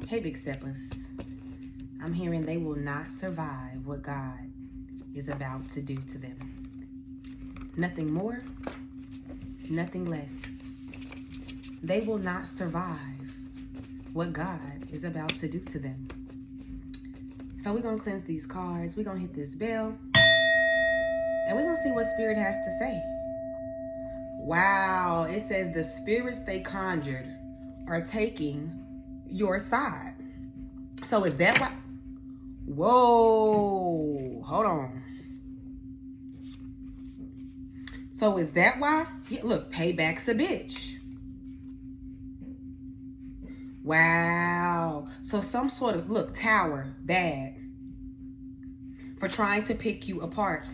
Hey, big steppers. I'm hearing they will not survive what God is about to do to them. Nothing more, nothing less. They will not survive what God is about to do to them. So we're going to cleanse these cards. We're going to hit this bell. And we're going to see what Spirit has to say. Wow. It says the spirits they conjured are taking your side. So is that why? Whoa. Hold on. So is that why? Yeah, look, payback's a bitch. Wow. So some sort of, look, tower, bad. For trying to pick you apart.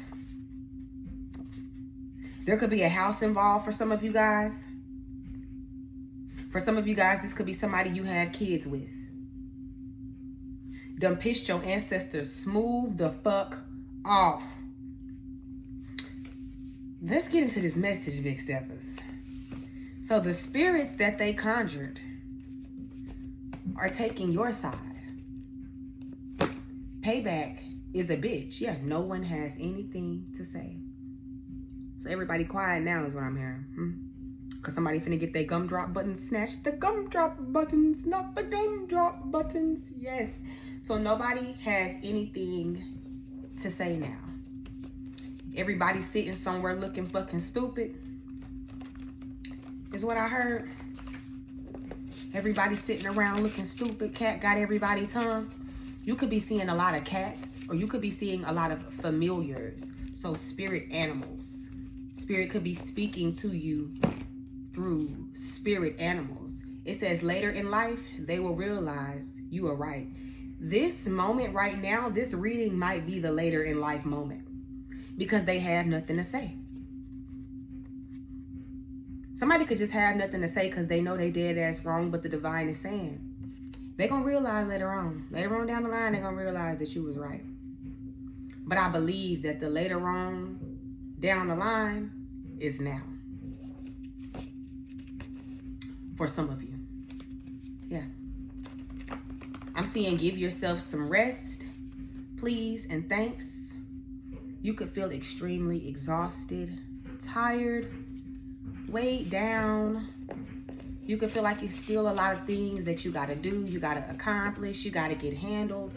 There could be a house involved for some of you guys. For some of you guys, this could be somebody you have kids with. Done pissed your ancestors smooth the fuck off. Let's get into this message, big steppers. So the spirits that they conjured are taking your side. Payback is a bitch. Yeah, no one has anything to say. So everybody quiet now is what I'm hearing. Because somebody finna get their gumdrop buttons snatched. The gumdrop buttons, not the gumdrop buttons. Yes. So nobody has anything to say now. Everybody sitting somewhere looking fucking stupid is what I heard. Everybody sitting around looking stupid. Cat got everybody's tongue. You could be seeing a lot of cats, or you could be seeing a lot of familiars. So spirit animals. Spirit could be speaking to you through spirit animals. It says later in life, they will realize you are right. This moment right now, this reading might be the later in life moment because they have nothing to say. Somebody could just have nothing to say because they know they dead ass wrong, but the divine is saying. They're going to realize later on down the line, they're going to realize that you was right. But I believe that the later on down the line is now. For some of you. Yeah. I'm seeing give yourself some rest, please, and thanks. You could feel extremely exhausted, tired, weighed down. You could feel like it's still a lot of things that you got to do, you got to accomplish, you got to get handled.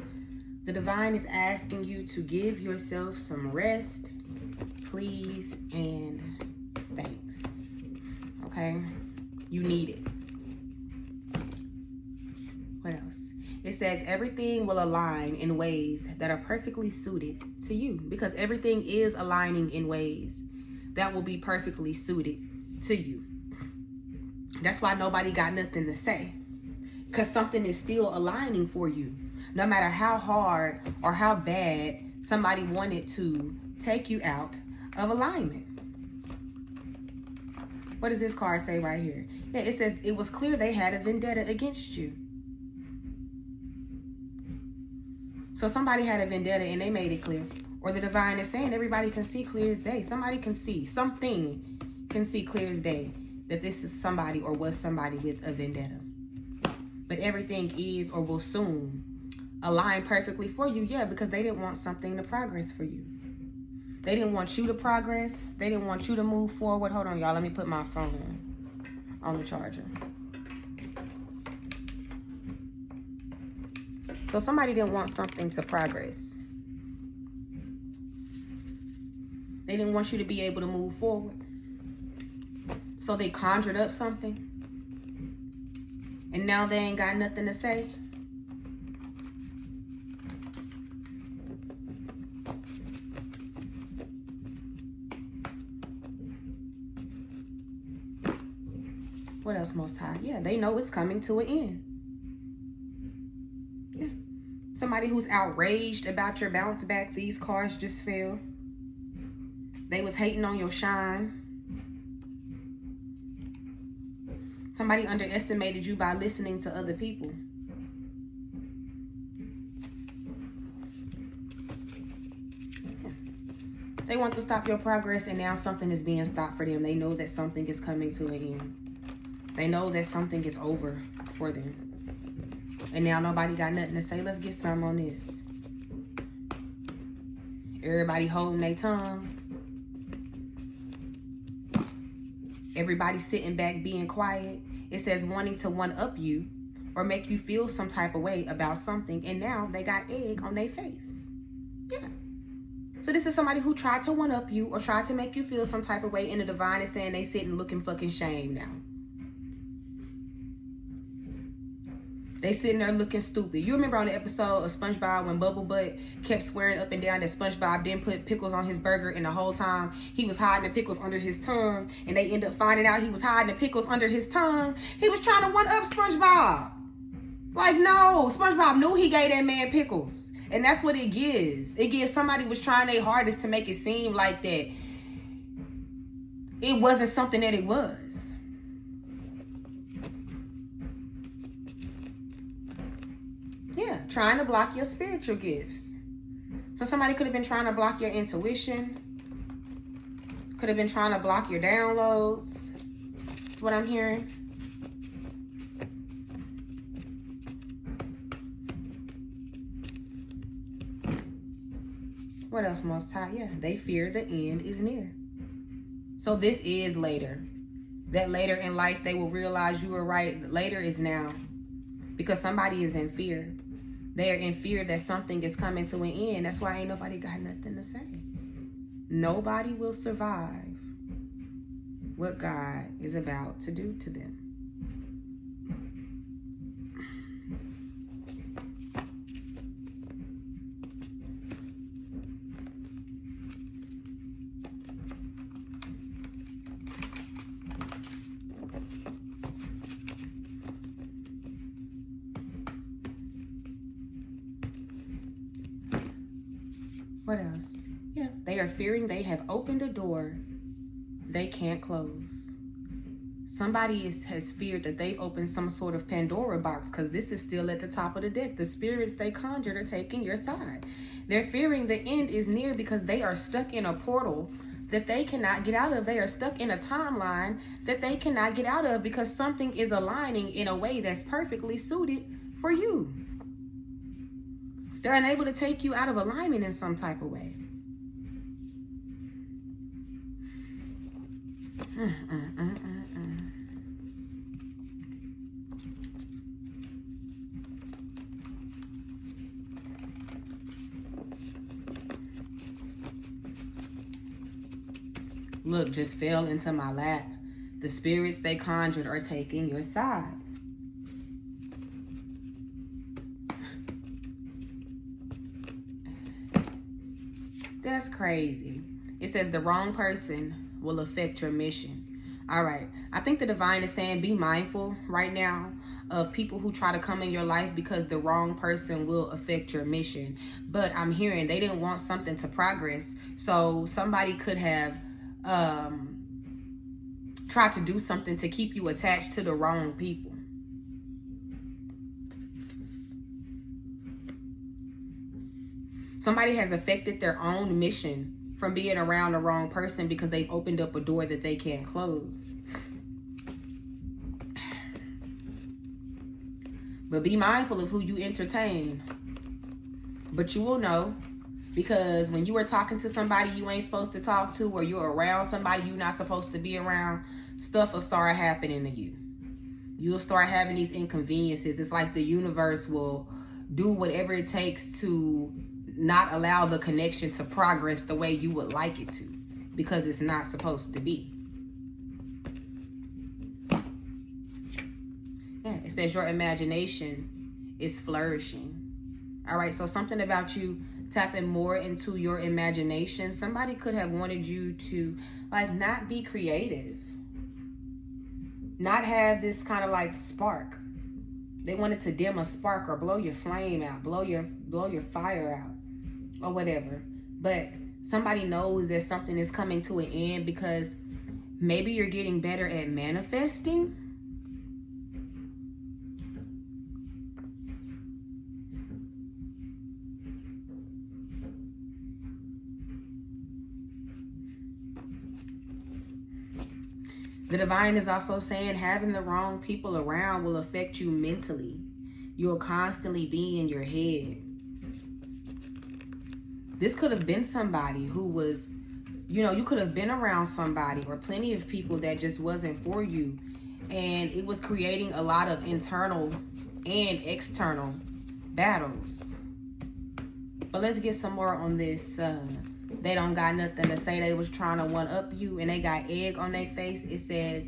The divine is asking you to give yourself some rest, please, and thanks. Okay? You need it. What else? It says everything will align in ways that are perfectly suited to you, because everything is aligning in ways that will be perfectly suited to you. That's why nobody got nothing to say, because something is still aligning for you. No matter how hard or how bad somebody wanted to take you out of alignment. What does this card say right here? Yeah, it says it was clear they had a vendetta against you. So somebody had a vendetta and they made it clear. Or the divine is saying everybody can see clear as day. Somebody can see, something can see clear as day that this is somebody or was somebody with a vendetta. But everything is or will soon align perfectly for you. Yeah, because they didn't want something to progress for you. They didn't want you to progress. They didn't want you to move forward. Hold on, y'all. Let me put my phone on the charger. So somebody didn't want something to progress. They didn't want you to be able to move forward. So they conjured up something. And now they ain't got nothing to say. What else, Most High? Yeah, they know it's coming to an end. Yeah. Somebody who's outraged about your bounce back. These cards just fell. They was hating on your shine. Somebody underestimated you by listening to other people. Yeah. They want to stop your progress, and now something is being stopped for them. They know that something is coming to an end. They know that something is over for them. And now nobody got nothing to say. Let's get some on this. Everybody holding their tongue. Everybody sitting back being quiet. It says wanting to one-up you or make you feel some type of way about something. And now they got egg on their face. Yeah. So this is somebody who tried to one-up you or tried to make you feel some type of way. And the divine is saying they sitting looking fucking shame now. They sitting there looking stupid. You remember on the episode of SpongeBob when Bubble Butt kept swearing up and down that SpongeBob didn't put pickles on his burger, and the whole time he was hiding the pickles under his tongue, and they ended up finding out he was hiding the pickles under his tongue. He was trying to one-up SpongeBob. Like, no, SpongeBob knew he gave that man pickles. And that's what it gives. It gives somebody was trying their hardest to make it seem like that it wasn't something that it was. Yeah, trying to block your spiritual gifts. So somebody could have been trying to block your intuition. Could have been trying to block your downloads. That's what I'm hearing. What else, Most High? Yeah, they fear the end is near. So this is later. That later in life, they will realize you were right. Later is now. Because somebody is in fear. They are in fear that something is coming to an end. That's why ain't nobody got nothing to say. Nobody will survive what God is about to do to them. What else? Yeah, they are fearing they have opened a door they can't close. Somebody has feared that they've opened some sort of Pandora box, because this is still at the top of the deck. The spirits they conjured are taking your side. They're fearing the end is near because they are stuck in a portal that they cannot get out of. They are stuck in a timeline that they cannot get out of because something is aligning in a way that's perfectly suited for you. They're unable to take you out of alignment in some type of way. Look, just fell into my lap. The spirits they conjured are taking your side. That's crazy. It says the wrong person will affect your mission. All right. I think the divine is saying be mindful right now of people who try to come in your life because the wrong person will affect your mission. But I'm hearing they didn't want something to progress. So somebody could have tried to do something to keep you attached to the wrong people. Somebody has affected their own mission from being around the wrong person because they've opened up a door that they can't close. But be mindful of who you entertain. But you will know, because when you are talking to somebody you ain't supposed to talk to, or you're around somebody you're not supposed to be around, stuff will start happening to you. You'll start having these inconveniences. It's like the universe will do whatever it takes to not allow the connection to progress the way you would like it to, because it's not supposed to be. Yeah, it says your imagination is flourishing. All right, so something about you tapping more into your imagination. Somebody could have wanted you to like not be creative, not have this kind of like spark. They wanted to dim a spark or blow your flame out, blow your fire out, or whatever. But somebody knows that something is coming to an end because maybe you're getting better at manifesting. The divine is also saying having the wrong people around will affect you mentally, You'll constantly be in your head. This could have been somebody who was, you know, you could have been around somebody or plenty of people that just wasn't for you. And it was creating a lot of internal and external battles. But let's get some more on this. They don't got nothing to say. They was trying to one up you and they got egg on their face. It says,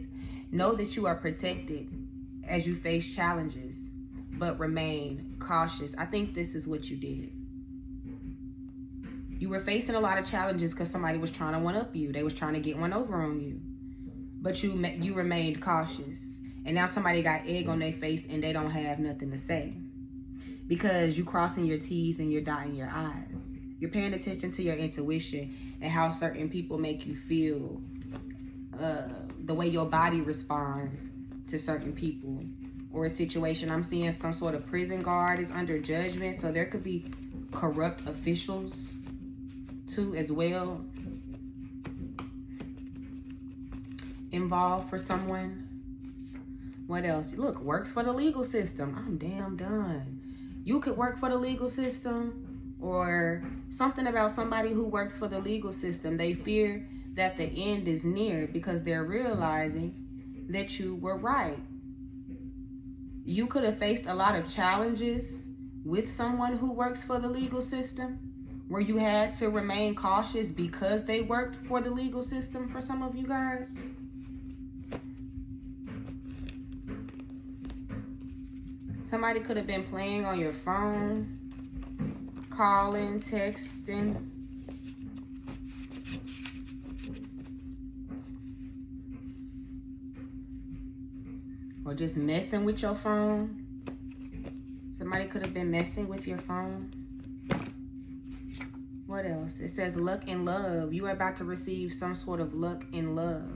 know that you are protected as you face challenges, but remain cautious. I think this is what you did. You were facing a lot of challenges because somebody was trying to one up you. They was trying to get one over on you. But you remained cautious. And now somebody got egg on their face and they don't have nothing to say. Because you crossing your T's and you're dotting your I's. You're paying attention to your intuition and how certain people make you feel. The way your body responds to certain people or a situation. I'm seeing some sort of prison guard is under judgment. So there could be corrupt officials too as well involved for someone. What else? Look, works for the legal system. I'm damn done. You could work for the legal system, or something about somebody who works for the legal system. They fear that the end is near because they're realizing that you were right. You could have faced a lot of challenges with someone who works for the legal system, where you had to remain cautious because they worked for the legal system for some of you guys. Somebody could have been playing on your phone, calling, texting. Or just messing with your phone. Somebody could have been messing with your phone. What else? It says luck and love. You are about to receive some sort of luck and love.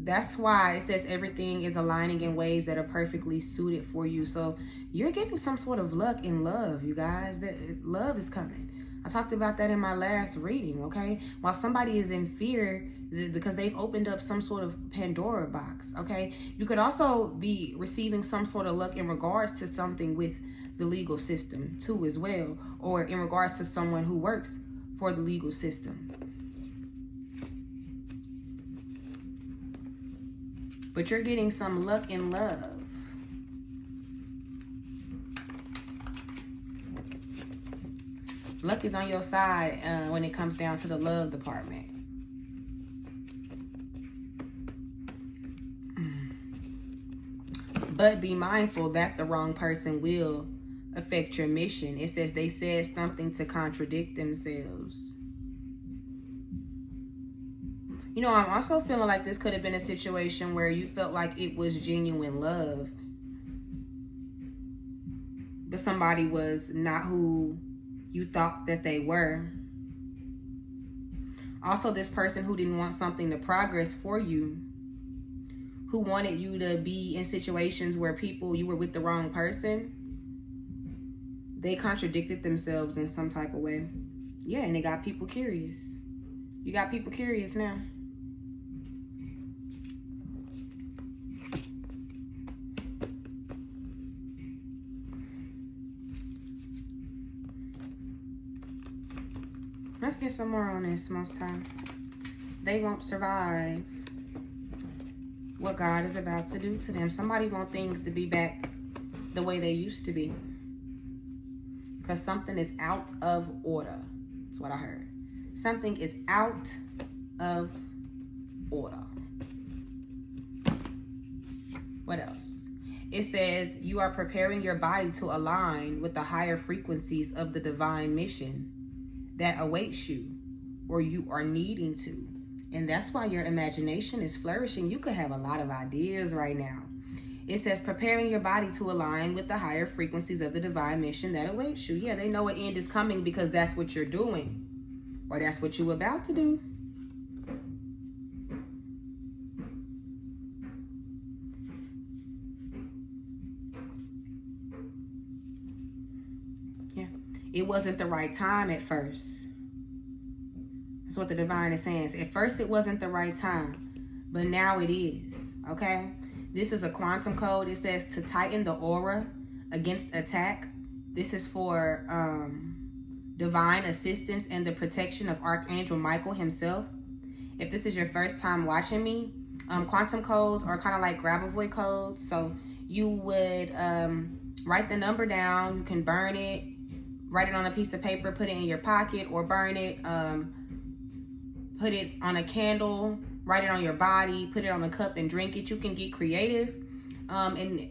That's why it says everything is aligning in ways that are perfectly suited for you. So you're getting some sort of luck and love, you guys. That love is coming. I talked about that in my last reading, okay? While somebody is in fear because they've opened up some sort of Pandora box, okay? You could also be receiving some sort of luck in regards to something with the legal system too as well, or in regards to someone who works for the legal system. But you're getting some luck and love. Luck is on your side when it comes down to the love department. But be mindful that the wrong person will affect your mission. It says they said something to contradict themselves. You know, I'm also feeling like this could have been a situation where you felt like it was genuine love, but somebody was not who you thought that they were. Also, this person who didn't want something to progress for you, who wanted you to be in situations where you were with the wrong person, they contradicted themselves in some type of way. Yeah, and it got people curious. You got people curious now. Let's get some more on this most time. They won't survive what God is about to do to them. Somebody wants things to be back the way they used to be. Because something is out of order. That's what I heard. Something is out of order. What else? It says you are preparing your body to align with the higher frequencies of the divine mission that awaits you, or you are needing to. And that's why your imagination is flourishing. You could have a lot of ideas right now. It says preparing your body to align with the higher frequencies of the divine mission that awaits you. Yeah, they know an end is coming because that's what you're doing, or that's what you're about to do. Yeah, it wasn't the right time at first. That's what the divine is saying. At first it wasn't the right time, but now it is, okay? This is a quantum code. It says to tighten the aura against attack. This is for divine assistance and the protection of Archangel Michael himself. If this is your first time watching me, quantum codes are kind of like Grabavoid codes. So you would write the number down. You can burn it, write it on a piece of paper, put it in your pocket, or burn it, put it on a candle, write it on your body, put it on a cup and drink it. You can get creative. And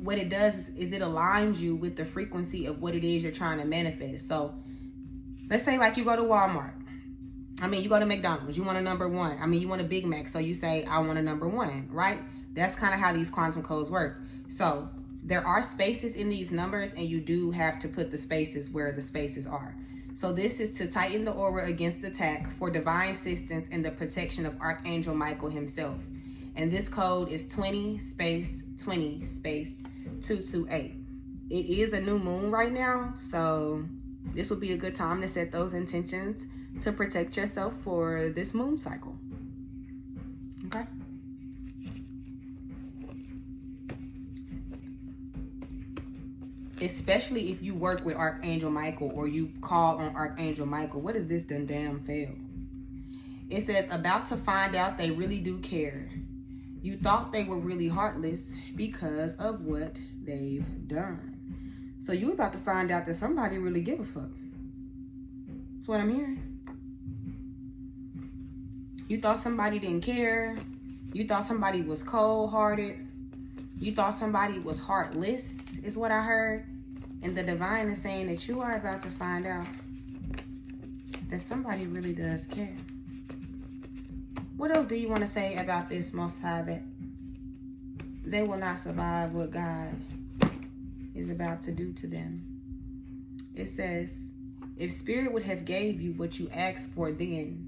what it does is it aligns you with the frequency of what it is you're trying to manifest. So let's say like you go to Walmart. You go to McDonald's, you want a number 1. You want a Big Mac. So you say, I want a number 1, right? That's kind of how these quantum codes work. So there are spaces in these numbers, and you do have to put the spaces where the spaces are. So this is to tighten the aura against attack for divine assistance and the protection of Archangel Michael himself. And this code is 20-20-228. It is a new moon right now, so this would be a good time to set those intentions to protect yourself for this moon cycle. Okay? Especially if you work with Archangel Michael or you call on Archangel Michael. What is this done damn fail? It says, about to find out they really do care. You thought they were really heartless because of what they've done. So you're about to find out that somebody really give a fuck. That's what I'm hearing. You thought somebody didn't care. You thought somebody was cold-hearted. You thought somebody was heartless, is what I heard. And the divine is saying that you are about to find out that somebody really does care. What else do you want to say about this, Most High, that they will not survive what God is about to do to them? It says, if Spirit would have gave you what you asked for then,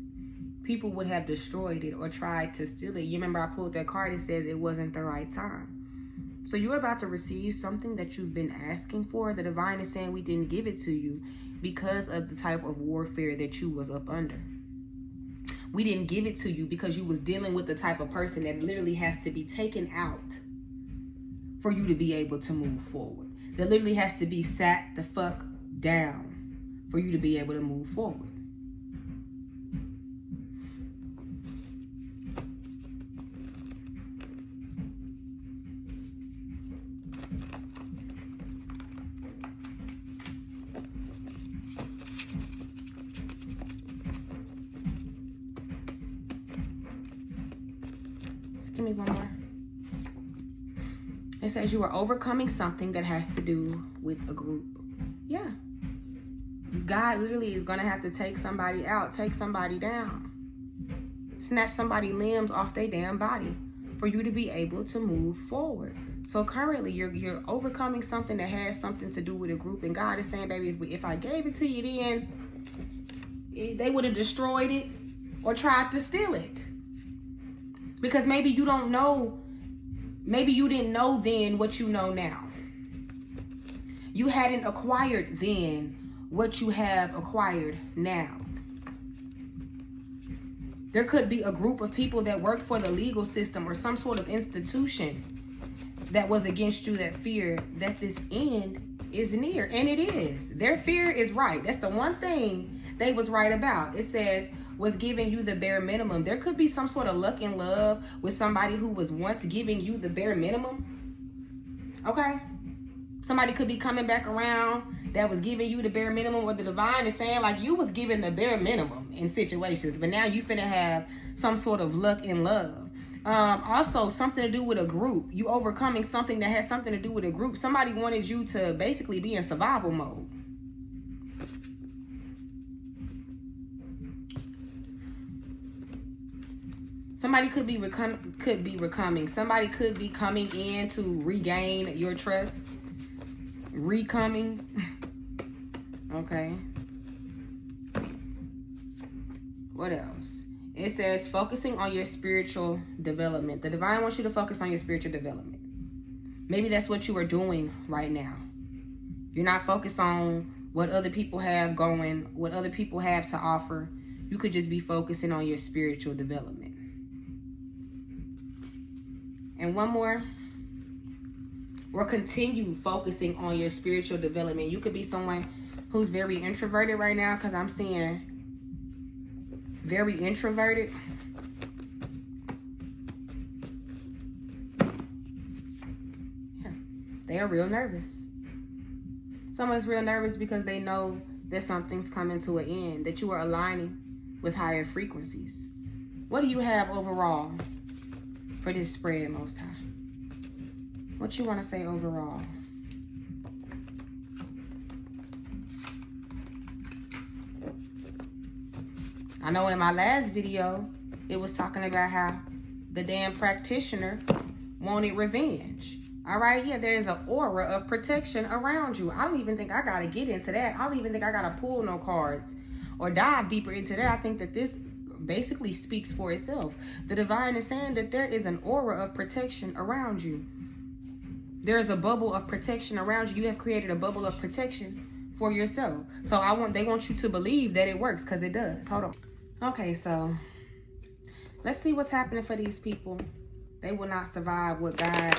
people would have destroyed it or tried to steal it. You remember I pulled that card, it says it wasn't the right time. So you're about to receive something that you've been asking for. The divine is saying we didn't give it to you because of the type of warfare that you was up under. We didn't give it to you because you was dealing with the type of person that literally has to be taken out for you to be able to move forward. That literally has to be sat the fuck down for you to be able to move forward. Give me one more. It says you are overcoming something that has to do with a group. Yeah. God literally is going to have to take somebody out, take somebody down, snatch somebody's limbs off their damn body for you to be able to move forward. So currently you're overcoming something that has something to do with a group. And God is saying, baby, if I gave it to you then, they would have destroyed it or tried to steal it. Because maybe you don't know, maybe you didn't know then what you know now. You hadn't acquired then what you have acquired now. There could be a group of people that work for the legal system or some sort of institution that was against you that fear that this end is near. And it is. Their fear is right. That's the one thing they was right about. It says, was giving you the bare minimum. There could be some sort of luck and love with somebody who was once giving you the bare minimum. Okay? Somebody could be coming back around that was giving you the bare minimum, or the divine is saying like you was given the bare minimum in situations, but now you finna have some sort of luck and love. Also something to do with a group. You overcoming something that has something to do with a group. Somebody wanted you to basically be in survival mode. Somebody could be recoming. Somebody could be coming in to regain your trust. Recoming. Okay. What else? It says focusing on your spiritual development. The divine wants you to focus on your spiritual development. Maybe that's what you are doing right now. You're not focused on what other people have going, what other people have to offer. You could just be focusing on your spiritual development. And one more. or continue focusing on your spiritual development. You could be someone who's very introverted right now, because I'm seeing very introverted. Yeah, they are real nervous. Someone's real nervous because they know that something's coming to an end, that you are aligning with higher frequencies. What do you have overall for this spread, Most High? What you want to say overall? I know in my last video, it was talking about how the damn practitioner wanted revenge. All right, yeah, there's an aura of protection around you. I don't even think I got to get into that. I don't even think I got to pull no cards or dive deeper into that. I think that this basically speaks for itself. The divine is saying that there is an aura of protection around you. There is a bubble of protection around you. You have created a bubble of protection for yourself. So they want you to believe that it works, because it does. Hold on. Okay, so let's see what's happening for these people. They will not survive what God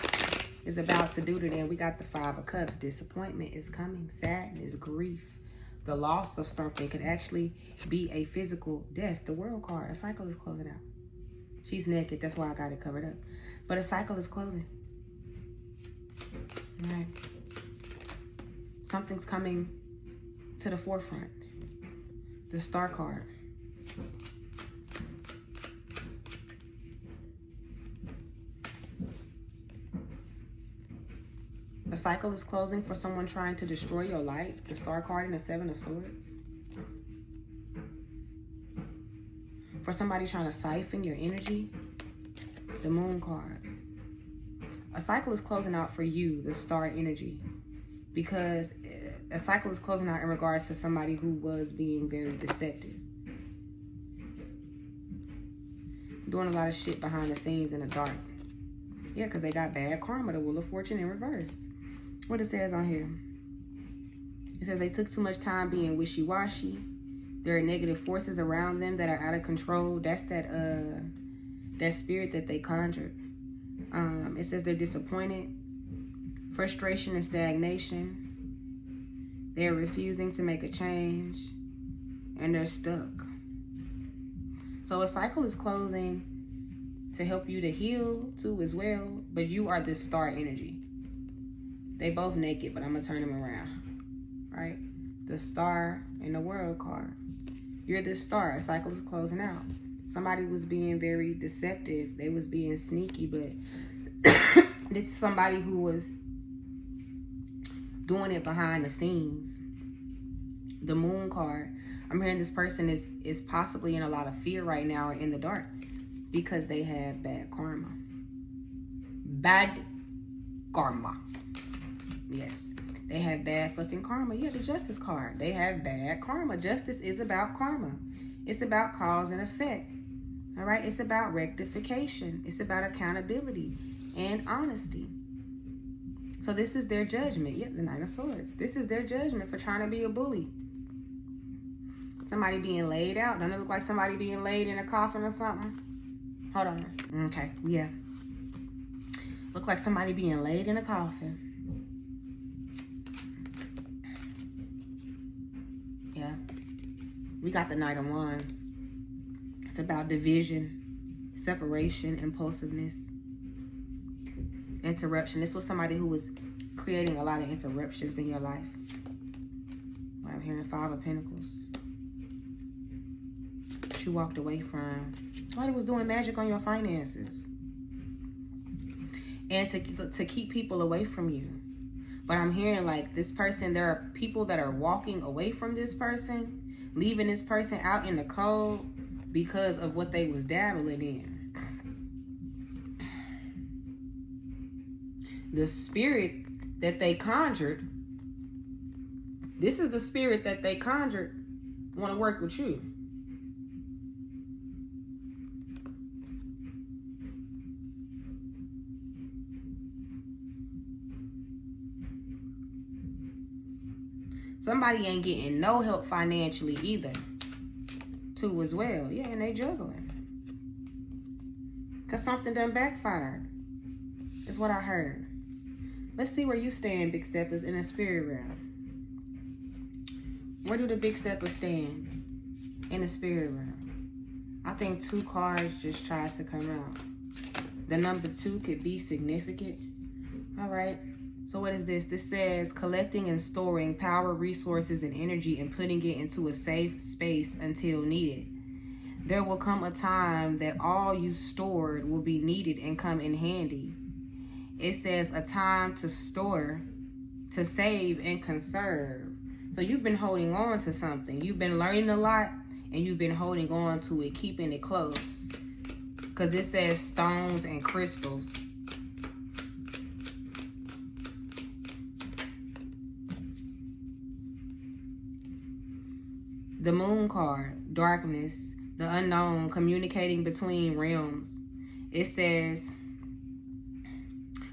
is about to do to them. We got the 5 of Cups. Disappointment is coming. Sadness, grief. The loss of something could actually be a physical death. The World card. A cycle is closing out. She's naked. That's why I got it covered up. But a cycle is closing. All right. Something's coming to the forefront. The Star card. A cycle is closing for someone trying to destroy your life. The Star card and the 7 of Swords. For somebody trying to siphon your energy. The Moon card. A cycle is closing out for you, the Star energy. Because a cycle is closing out in regards to somebody who was being very deceptive. Doing a lot of shit behind the scenes in the dark. Yeah, because they got bad karma. The Wheel of Fortune in reverse. What it says on here. It says they took too much time being wishy-washy. There are negative forces around them that are out of control. That's that spirit that they conjured. It says they're disappointed. Frustration and stagnation. They're refusing to make a change. And they're stuck. So a cycle is closing to help you to heal too as well. But you are this Star energy. They both naked, but I'm going to turn them around. Right? The Star and the World card. You're this Star. A cycle is closing out. Somebody was being very deceptive. They was being sneaky, but this is somebody who was doing it behind the scenes. The Moon card. I'm hearing this person is possibly in a lot of fear right now or in the dark because they have bad karma. Bad karma. Yes. They have bad fucking karma. Yeah, the Justice card. They have bad karma. Justice is about karma. It's about cause and effect. All right? It's about rectification. It's about accountability and honesty. So this is their judgment. Yep, the Knight of Swords. This is their judgment for trying to be a bully. Somebody being laid out. Don't it look like somebody being laid in a coffin or something? Hold on. Okay, yeah. Looks like somebody being laid in a coffin. Yeah. We got the Knight of Wands. It's about division, separation, impulsiveness, interruption. This was somebody who was creating a lot of interruptions in your life. I'm hearing 5 of Pentacles. You walked away from. Somebody was doing magic on your finances. And to keep people away from you. But I'm hearing like this person, there are people that are walking away from this person, leaving this person out in the cold because of what they was dabbling in. The spirit that they conjured, this is the spirit that they conjured, want to work with you. Somebody ain't getting no help financially either, too, as well. Yeah, and they juggling. Because something done backfired. Is what I heard. Let's see where you stand, big steppers, in the spirit realm. Where do the big steppers stand in the spirit realm? I think 2 cards just tried to come out. The number 2 could be significant. All right. So what is this? This says collecting and storing power, resources, and energy and putting it into a safe space until needed. There will come a time that all you stored will be needed and come in handy. It says a time to store, to save, and conserve. So you've been holding on to something. You've been learning a lot, and you've been holding on to it, keeping it close. Because this says stones and crystals. The moon card, darkness, the unknown, communicating between realms. It says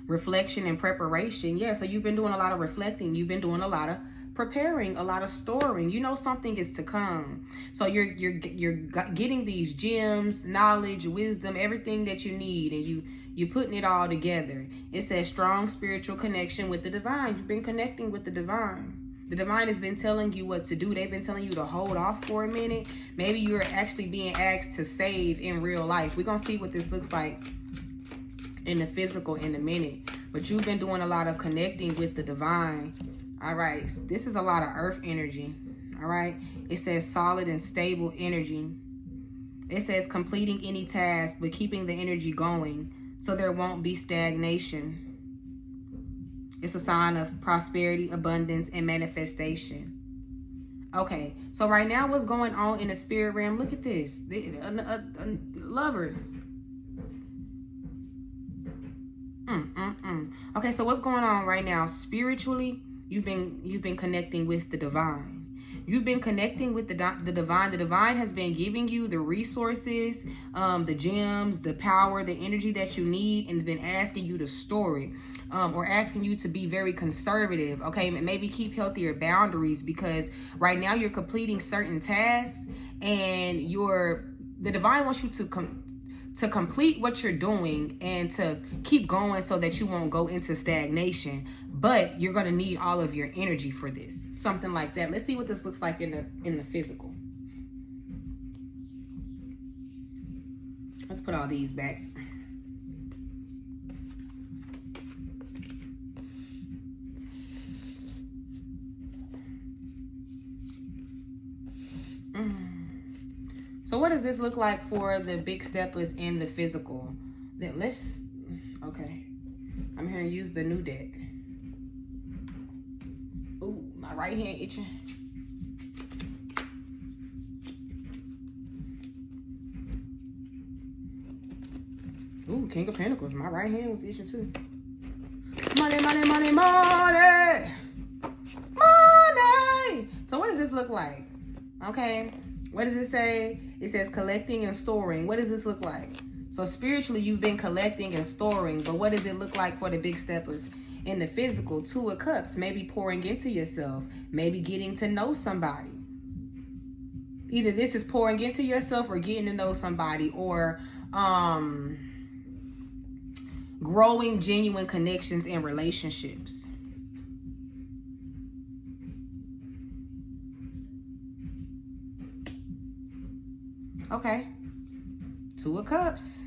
reflection and preparation. Yeah, so you've been doing a lot of reflecting. You've been doing a lot of preparing, a lot of storing. You know something is to come. So you're getting these gems, knowledge, wisdom, everything that you need, and you're putting it all together. It says strong spiritual connection with the divine. You've been connecting with the divine. The divine has been telling you what to do. They've been telling you to hold off for a minute. Maybe you're actually being asked to save in real life. We're going to see what this looks like in the physical in a minute. But you've been doing a lot of connecting with the divine. All right. This is a lot of earth energy. All right. It says solid and stable energy. It says completing any task, but keeping the energy going so there won't be stagnation. It's a sign of prosperity, abundance, and manifestation. Okay, so right now what's going on in the spirit realm? Look at this. Lovers. Okay, so what's going on right now? Spiritually, you've been connecting with the divine. You've been connecting with the divine. The divine has been giving you the resources, the gems, the power, the energy that you need, and been asking you to store it. Or asking you to be very conservative, okay? Maybe keep healthier boundaries, because right now you're completing certain tasks, and the divine wants you to complete what you're doing and to keep going so that you won't go into stagnation. But you're gonna need all of your energy for this, something like that. Let's see what this looks like in the physical. Let's put all these back. So what does this look like for the big steppers in the physical? Then okay. I'm here to use the new deck. Ooh, my right hand itching. Ooh, King of Pentacles. My right hand was itching too. Money, money, money, money. Money. So what does this look like? Okay. What does it say? It says collecting and storing. What does this look like? So spiritually, you've been collecting and storing, but what does it look like for the big steppers? In the physical, 2 of Cups, maybe pouring into yourself, maybe getting to know somebody. Either this is pouring into yourself or getting to know somebody, or growing genuine connections and relationships. Okay, 2 of Cups.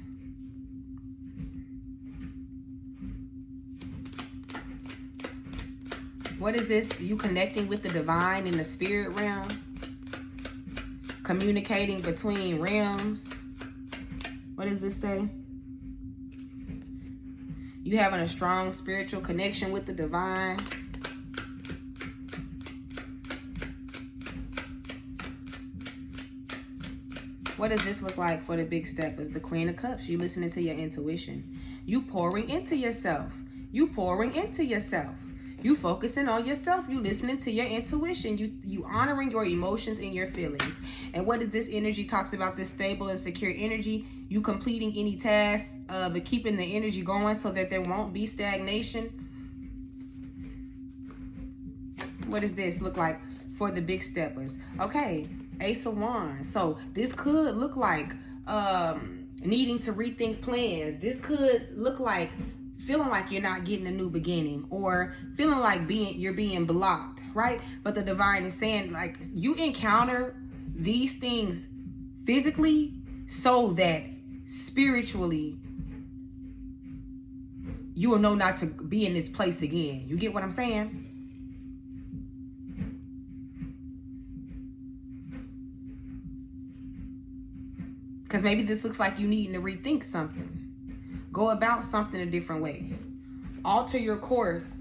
What is this? You connecting with the divine in the spirit realm? Communicating between realms. What does this say? You having a strong spiritual connection with the divine. What does this look like for the big steppers? The Queen of Cups. You listening to your intuition. You pouring into yourself. You pouring into yourself. You focusing on yourself. You listening to your intuition. You honoring your emotions and your feelings. And what is this energy talks about? This stable and secure energy. You completing any task, but keeping the energy going so that there won't be stagnation. What does this look like for the big steppers? Okay. Ace of Wands. So this could look like needing to rethink plans. This could look like feeling like you're not getting a new beginning, or feeling like you're being blocked, right? But the divine is saying, like, you encounter these things physically so that spiritually you will know not to be in this place again. You get what I'm saying? Because maybe this looks like you needing to rethink something. Go about something a different way. Alter your course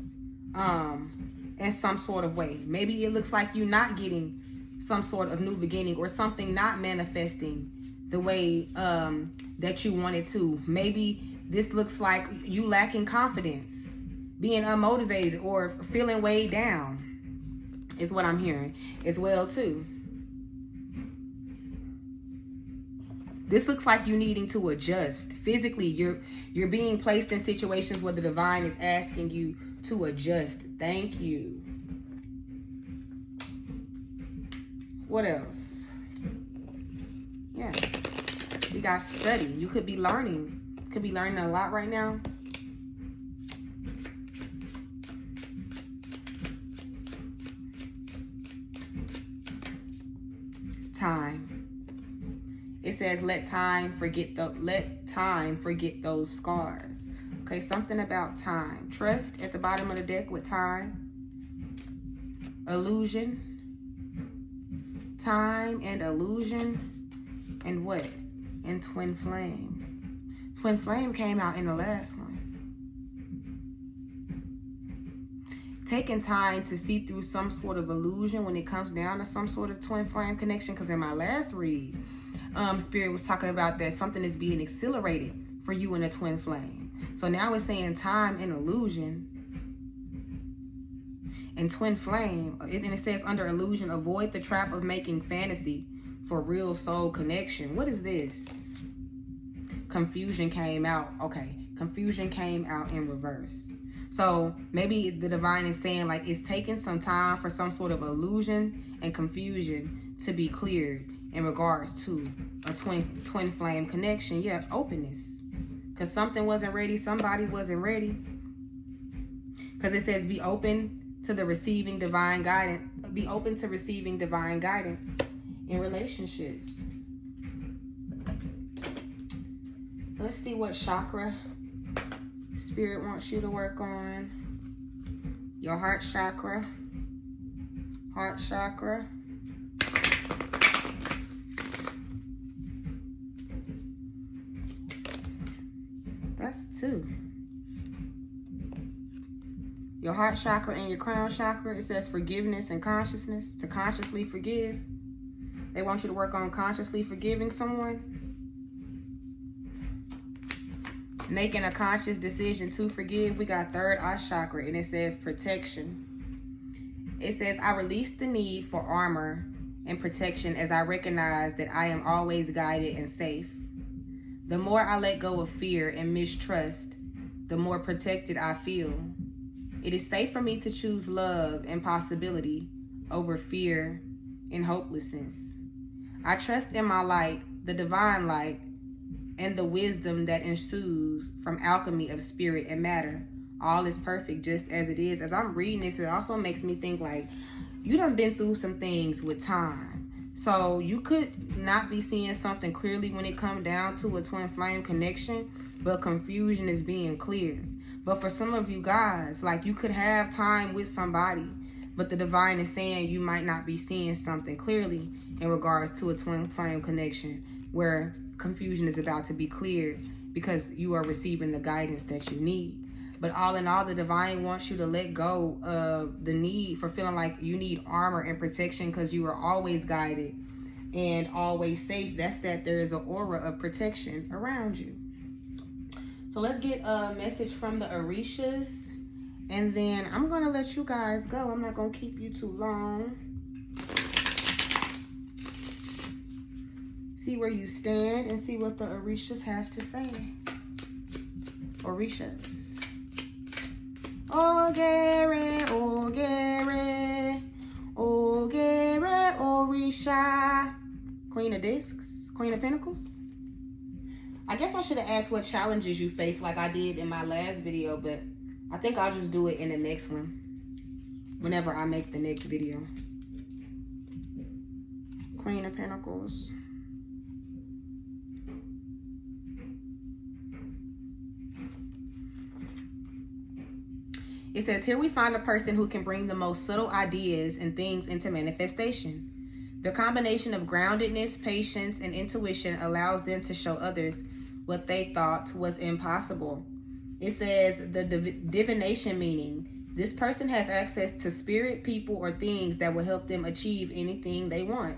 in some sort of way. Maybe it looks like you're not getting some sort of new beginning, or something not manifesting the way that you wanted to. Maybe this looks like you lacking confidence, being unmotivated, or feeling weighed down, is what I'm hearing as well too. This looks like you needing to adjust. Physically, you're being placed in situations where the divine is asking you to adjust. Thank you. What else? Yeah. We got study. You could be learning. Could be learning a lot right now. Time. It says, let time forget those scars. Okay, something about time. Trust at the bottom of the deck with time. Illusion. Time and illusion. And what? And twin flame. Twin flame came out in the last one. Taking time to see through some sort of illusion when it comes down to some sort of twin flame connection. Because in my last read, Spirit was talking about that something is being accelerated for you in a twin flame. So now it's saying time and illusion and twin flame. And it says under illusion, avoid the trap of making fantasy for real soul connection. What is this? Confusion came out. Okay, confusion came out in reverse. So maybe the divine is saying, like, it's taking some time for some sort of illusion and confusion to be cleared in regards to a twin flame connection. Yeah, openness. Because something wasn't ready, somebody wasn't ready. Because it says be open to the receiving divine guidance. Be open to receiving divine guidance in relationships. Let's see what chakra Spirit wants you to work on. Your heart chakra. Heart chakra. That's 2. Your heart chakra and your crown chakra, it says forgiveness and consciousness, to consciously forgive. They want you to work on consciously forgiving someone. Making a conscious decision to forgive. We got third eye chakra, and it says protection. It says, I release the need for armor and protection as I recognize that I am always guided and safe. The more I let go of fear and mistrust, the more protected I feel. It is safe for me to choose love and possibility over fear and hopelessness. I trust in my light, the divine light, and the wisdom that ensues from alchemy of spirit and matter. All is perfect just as it is. As I'm reading this, it also makes me think, like, you done been through some things with time. So you could not be seeing something clearly when it comes down to a twin flame connection, but confusion is being cleared. But for some of you guys, like, you could have time with somebody, but the divine is saying you might not be seeing something clearly in regards to a twin flame connection where confusion is about to be cleared because you are receiving the guidance that you need. But all in all, the divine wants you to let go of the need for feeling like you need armor and protection because you are always guided and always safe. That's that there is an aura of protection around you. So let's get a message from the Orishas, and then I'm going to let you guys go. I'm not going to keep you too long. See where you stand and see what the Orishas have to say. Orishas. Ogere, Ogere, Ogere, Orisha. Queen of Discs, Queen of Pentacles. I guess I should have asked what challenges you face like I did in my last video, but I think I'll just do it in the next one. Whenever I make the next video. Queen of Pentacles. It says, here we find a person who can bring the most subtle ideas and things into manifestation. The combination of groundedness, patience, and intuition allows them to show others what they thought was impossible. It says the divination meaning. This person has access to spirit, people, or things that will help them achieve anything they want.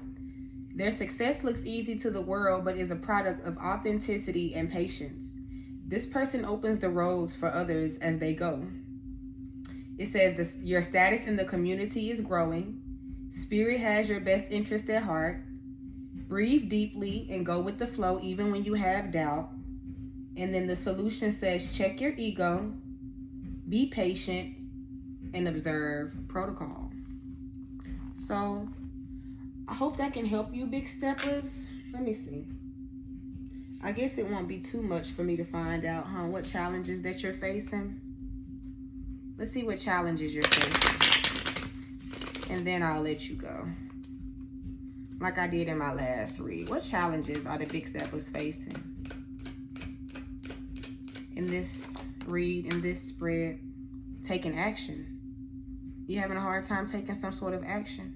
Their success looks easy to the world, but is a product of authenticity and patience. This person opens the roads for others as they go. It says your status in the community is growing. Spirit has your best interest at heart. Breathe deeply and go with the flow even when you have doubt. And then the solution says check your ego, be patient, and observe protocol. So I hope that can help you, big steppers. Let me see. I guess it won't be too much for me to find out, what challenges that you're facing. Let's see what challenges you're facing. And then I'll let you go. Like I did in my last read. What challenges are the big steppers facing? In this read, in this spread, taking action. You're having a hard time taking some sort of action.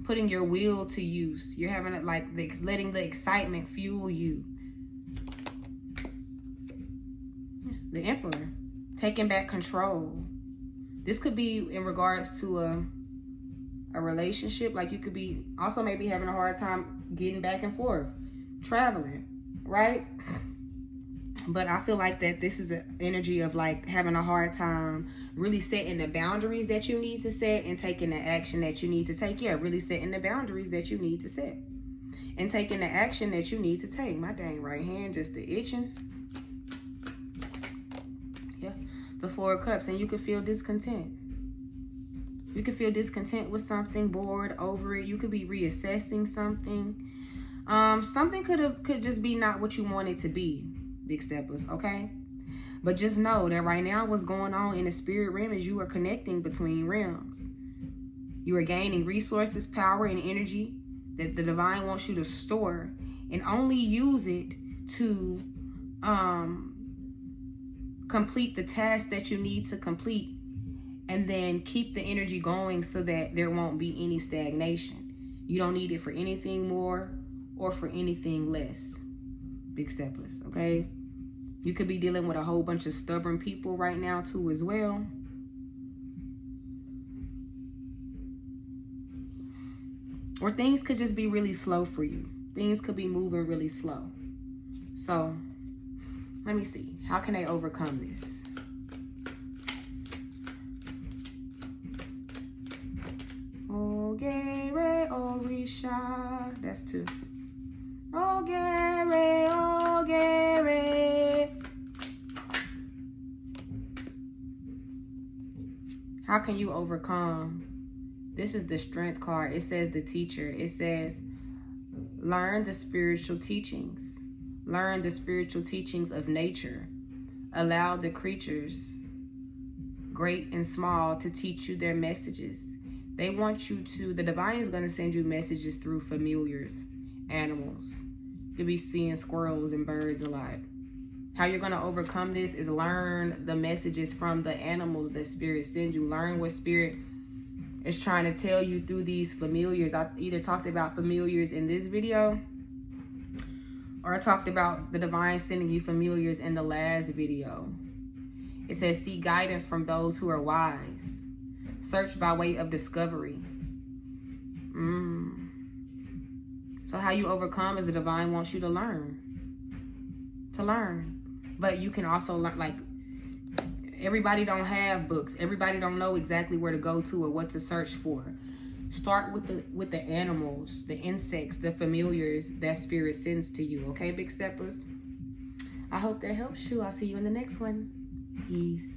Putting your will to use. You're having it like letting the excitement fuel you. The Emperor. Taking back control. This could be in regards to a relationship. Like you could be also maybe having a hard time getting back and forth. Traveling, right? But I feel like that this is an energy of like having a hard time really setting the boundaries that you need to set and taking the action that you need to take. Yeah, really setting the boundaries that you need to set. And taking the action that you need to take. My dang right hand just itching. Yeah. The Four of Cups, and you could feel discontent. You could feel discontent with something, bored over it. You could be reassessing something. Something could just be not what you want it to be, big steppers, okay? But just know that right now what's going on in the spirit realm is you are connecting between realms. You are gaining resources, power, and energy that the divine wants you to store and only use it to complete the task that you need to complete, and then keep the energy going so that there won't be any stagnation. You don't need it for anything more or for anything less, big steppers, okay? You could be dealing with a whole bunch of stubborn people right now too as well. Or things could just be really slow for you. Things could be moving really slow. So let me see. How can they overcome this? Ogere Orisha. That's two. Ogere, Ogere. How can you overcome? This is the Strength card. It says the Teacher. It says, learn the spiritual teachings. Learn the spiritual teachings of nature. Allow the creatures, great and small, to teach you their messages. They want you to, the divine is going to send you messages through familiars, animals. You'll be seeing squirrels and birds a lot. How you're going to overcome this is learn the messages from the animals that spirit sends you. Learn what spirit is trying to tell you through these familiars. I either talked about familiars in this video, or I talked about the divine sending you familiars in the last video. It says, seek guidance from those who are wise. Search by way of discovery. So how you overcome is the divine wants you to learn. To learn. But you can also learn, like, everybody don't have books. Everybody don't know exactly where to go to or what to search for. Start with the animals, the insects, the familiars that spirit sends to you. Okay, big steppers? I hope that helps you. I'll see you in the next one. Peace.